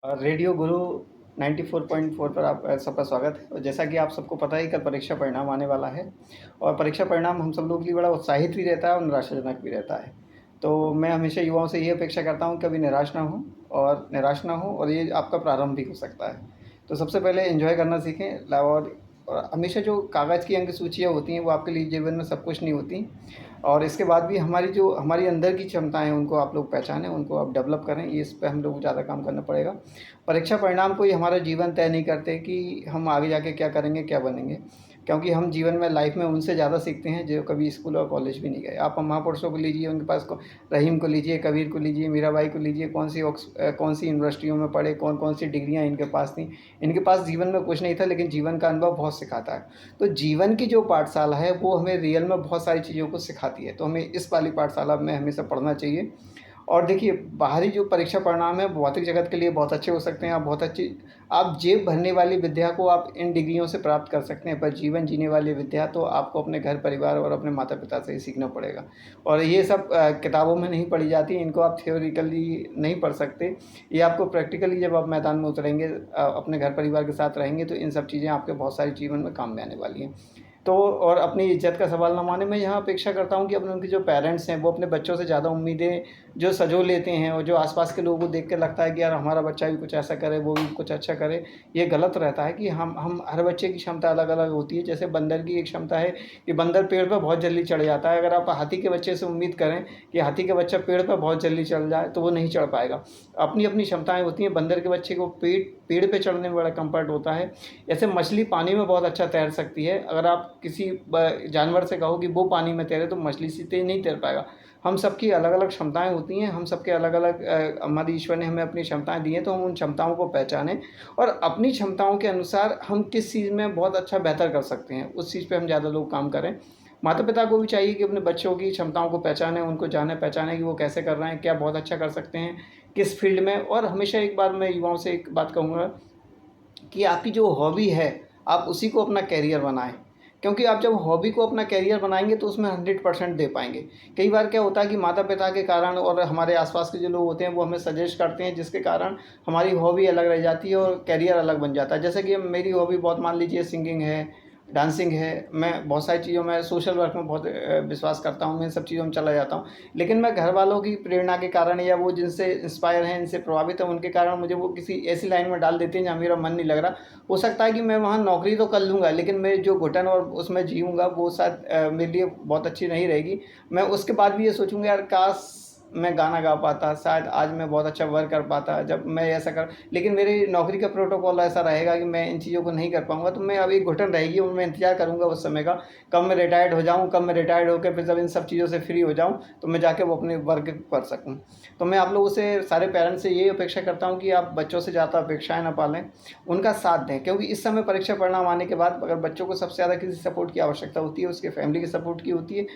Radio गुरु 94.4 पर आप सबका स्वागत है। और जैसा कि आप सबको पता है, कल परीक्षा परिणाम आने वाला है और परीक्षा परिणाम हम सब लोग के लिए बड़ा उत्साहित भी रहता है और निराशाजनक भी रहता है। तो मैं हमेशा युवाओं से ये अपेक्षा करता हूँ, कभी निराश ना हो और ये आपका प्रारंभ भी हो सकता है। तो सबसे पहले एंजॉय करना सीखें और हमेशा जो कागज़ की अंक सूचियाँ होती हैं वो आपके लिए जीवन में सब कुछ नहीं होती। और इसके बाद भी हमारी अंदर की क्षमताएँ हैं, उनको आप लोग पहचानें, उनको आप डेवलप करें। ये इस पे हम लोग को ज़्यादा काम करना पड़ेगा। परीक्षा परिणाम कोई हमारा जीवन तय नहीं करते कि हम आगे जाके क्या करेंगे, क्या बनेंगे। क्योंकि हम जीवन में लाइफ में उनसे ज़्यादा सीखते हैं जो कभी स्कूल और कॉलेज भी नहीं गए। आप महापुरुषों को लीजिए, उनके पास रहीम को लीजिए, कबीर को लीजिए, मीराबाई को लीजिए, कौन सी यूनिवर्सिटियों में पढ़े, कौन कौन सी डिग्रियाँ इनके पास थी। इनके पास जीवन में कुछ नहीं था, लेकिन जीवन का अनुभव बहुत सिखाता है। तो जीवन की जो पाठशाला है वो हमें रियल में बहुत सारी चीज़ों को सिखाती है। तो हमें इस वाली पाठशाला में हमेशा पढ़ना चाहिए। और देखिए, बाहरी जो परीक्षा परिणाम है भौतिक जगत के लिए बहुत अच्छे हो सकते हैं। आप जेब भरने वाली विद्या को आप इन डिग्रियों से प्राप्त कर सकते हैं, पर जीवन जीने वाली विद्या तो आपको अपने घर परिवार और अपने माता पिता से ही सीखना पड़ेगा। और ये सब किताबों में नहीं पढ़ी जाती, इनको आप थ्योरिकली नहीं पढ़ सकते। ये आपको प्रैक्टिकली जब आप मैदान में उतरेंगे, अपने घर परिवार के साथ रहेंगे, तो इन सब चीज़ें आपके बहुत सारी जीवन में काम में आने वाली हैं। तो और अपनी इज्जत का सवाल ना माने, मैं यहाँ अपेक्षा करता हूँ कि अपने उनके जो पेरेंट्स हैं वो अपने बच्चों से ज़्यादा उम्मीदें जो सँजो लेते हैं, और जो आस-पास के लोगों को देख के लगता है कि यार हमारा बच्चा भी कुछ ऐसा करे, वो भी कुछ अच्छा करे। ये गलत रहता है कि हम हर बच्चे की क्षमता अलग-अलग होती है। जैसे बंदर की एक क्षमता है कि बंदर पेड़ पे बहुत जल्दी चढ़ जाता है। अगर आप हाथी के बच्चे से उम्मीद करें कि हाथी का बच्चा पेड़ पे बहुत जल्दी चढ़ जाए, तो वो नहीं चढ़ पाएगा। अपनी-अपनी क्षमताएँ होती हैं। बंदर के बच्चे को पेड़ पे चढ़ने में बड़ा कम्फ़र्ट होता है। जैसे मछली पानी में बहुत अच्छा तैर सकती है। अगर आप किसी जानवर से कहो कि वो पानी में तैरे, तो मछली से तेज़ नहीं तैर पाएगा। हम सबकी अलग-अलग क्षमताएँ होती हैं, हम सबके अलग-अलग हमारी ईश्वर ने हमें अपनी क्षमताएँ दी हैं, तो हम उन क्षमताओं को पहचानें और अपनी क्षमताओं के अनुसार हम किस चीज़ में बहुत अच्छा बेहतर कर सकते हैं, उस चीज़ पे हम ज़्यादा लोग काम करें। माता-पिता को भी चाहिए कि अपने बच्चों की क्षमताओं को पहचानें, उनको जानें-पहचानें कि वो कैसे कर रहे हैं, क्या बहुत अच्छा कर सकते हैं, किस फ़ील्ड में। और हमेशा एक बार मैं युवाओं से एक बात कहूँगा कि आपकी जो हॉबी है, आप उसी को अपना करियर बनाएँ। क्योंकि आप जब हॉबी को अपना करियर बनाएँगे तो उसमें 100% दे पाएँगे। कई बार क्या होता है कि माता-पिता के कारण और हमारे आस-पास के जो लोग होते हैं वो हमें सजेस्ट करते हैं, जिसके कारण हमारी हॉबी अलग रह जाती है और करियर अलग बन जाता है। जैसे कि मेरी हॉबी बहुत, मान लीजिए, सिंगिंग है, डांसिंग है। मैं बहुत सारी चीज़ों में, सोशल वर्क में बहुत विश्वास करता हूँ, मैं इन सब चीज़ों में चला जाता हूँ। लेकिन मैं घरवालों की प्रेरणा के कारण या वो जिनसे इंस्पायर हैं, इनसे प्रभावित हैं, उनके कारण मुझे वो किसी ऐसी लाइन में डाल देते हैं जहाँ मेरा मन नहीं लग रहा। हो सकता है कि मैं वहाँ नौकरी तो कर लूँगा, लेकिन मेरी जो घुटन और उसमें जीऊँगा वो शायद मेरे लिए बहुत अच्छी नहीं रहेगी। मैं उसके बाद भी ये सोचूँगा, यार काश मैं गाना गा पाता, शायद आज मैं बहुत अच्छा वर्क कर पाता जब मैं ऐसा कर। लेकिन मेरी नौकरी का प्रोटोकॉल ऐसा रहेगा कि मैं इन चीज़ों को नहीं कर पाऊँगा, तो मैं अब एक घुटन रहेगी और मैं इंतज़ार करूँगा उस समय का, कब मैं रिटायर्ड हो जाऊँ, कब मैं रिटायर्ड होके फिर जब इन सब चीज़ों से फ्री हो जाऊँ, तो मैं जाके वो अपने वर्क कर सकूँ। तो मैं आप लोगों से, सारे पेरेंट्स से यही अपेक्षा करता हूँ कि आप बच्चों से ज़्यादा अपेक्षाएँ ना पालें, उनका साथ दें। क्योंकि इस समय परीक्षा परिणाम आने के बाद अगर बच्चों को सबसे ज़्यादा किसी सपोर्ट की आवश्यकता होती है, उसके फैमिली के सपोर्ट की होती है।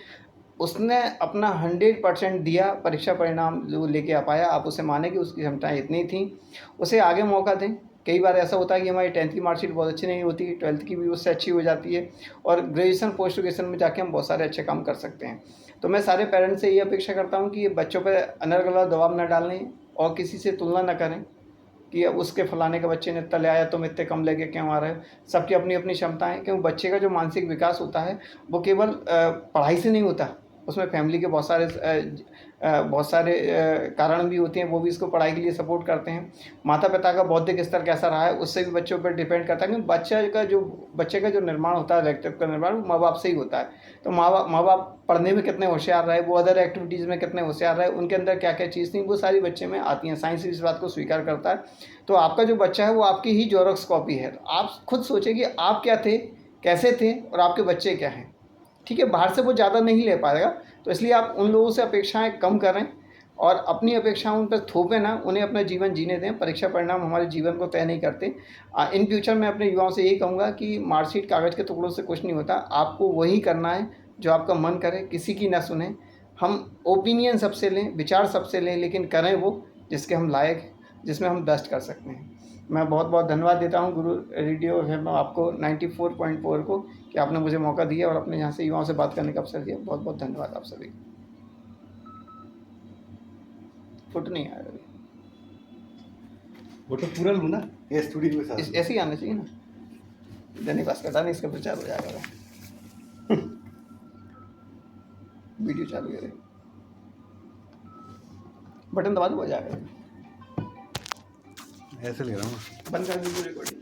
उसने अपना 100% दिया, परीक्षा परिणाम जो लेके आ पाया, आप उसे मानें कि उसकी क्षमताएँ इतनी थीं, उसे आगे मौका दें। कई बार ऐसा होता है कि हमारी 10th की मार्कशीट बहुत अच्छी नहीं होती, 12th की भी उससे अच्छी हो जाती है और ग्रेजुएशन, पोस्ट ग्रेजुएशन में जाके हम बहुत सारे अच्छे काम कर सकते हैं। तो मैं सारे पेरेंट्स से ये अपेक्षा करता हूँ कि ये बच्चों पे अनर्गला दबाव ना डालें और किसी से तुलना ना करें कि अब उसके फलाने के बच्चे ने इतना ले आया, तुम इतने कम लेके क्यों आ रहे हो। सबकी अपनी-अपनी क्षमताएँ हैं, क्योंकि बच्चे का जो मानसिक विकास होता है, वो केवल पढ़ाई से नहीं होता। उसमें फैमिली के बहुत सारे कारण भी होते हैं, वो भी इसको पढ़ाई के लिए सपोर्ट करते हैं। माता-पिता का बौद्धिक स्तर कैसा रहा है, उससे भी बच्चों पर डिपेंड करता है, क्योंकि बच्चे का जो निर्माण होता है, व्यक्तित्व का निर्माण, वो माँ-बाप से ही होता है। तो माँ-बाप पढ़ने में कितने होशियार रहे, वो अदर एक्टिविटीज़ में कितने होशियार रहे, उनके अंदर क्या-क्या चीज़ थी, वो सारी बच्चे में आती हैं। साइंस इस बात को स्वीकार करता है। तो आपका जो बच्चा है वो आपकी ही ज़ेरॉक्स कॉपी है। तो आप खुद सोचिए कि आप क्या थे, कैसे थे और आपके बच्चे क्या हैं। ठीक है, बाहर से वो ज़्यादा नहीं ले पाएगा, तो इसलिए आप उन लोगों से अपेक्षाएँ कम करें और अपनी अपेक्षाएँ उन पे थोपें ना, उन्हें अपना जीवन जीने दें। परीक्षा परिणाम हमारे जीवन को तय नहीं करते। इन फ्यूचर मैं अपने युवाओं से यही कहूँगा कि मार्कशीट कागज़ के टुकड़ों से कुछ नहीं होता। आपको वही करना है जो आपका मन करे, किसी की ना सुनें। हम ओपिनियन सबसे लें, विचार सबसे लें, लेकिन करें वो जिसके हम लायक हैं, जिसमें हम बेस्ट कर सकते हैं। मैं बहुत-बहुत धन्यवाद देता हूँ गुरु रेडियो एफ़एम आपको 94.4 को, कि आपने मुझे मौका दिया और अपने यहाँ से युवाओं से बात करने का अवसर दिया। बहुत-बहुत धन्यवाद आप सभी का। फुट नहीं आया अभी। वो तो पूरा लूँ ना, ये स्टूडियो के साथ। ऐसे ही आना चाहिए ना, दैनिक भास्कर था नहीं, इसका प्रचार हो जाएगा। वीडियो चालू है, बटन दबा दो, हो जाएगा। ऐसे ले रहा हूँ। बंद कर दीजिए रिकॉर्डिंग।